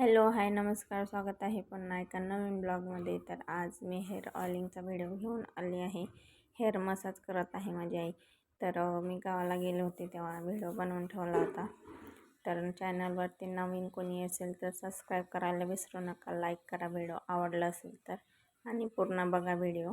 Hello hi नमस्कार, स्वागत आहे पुन्हा एका नवीन ब्लॉगमध्ये. तर आज मी हेअर ऑइलिंगचा व्हिडिओ घेऊन आली आहे. हेअर मसाज करत आहे माझी आई. तर मी गावाला गेले होते तेव्हा व्हिडिओ बनवून ठेवला होता. तर चॅनलवरती नवीन कोणी असेल तर सबस्क्राईब करायला विसरू नका, लाईक करा व्हिडिओ आवडला असेल तर, आणि पूर्ण बघा व्हिडिओ.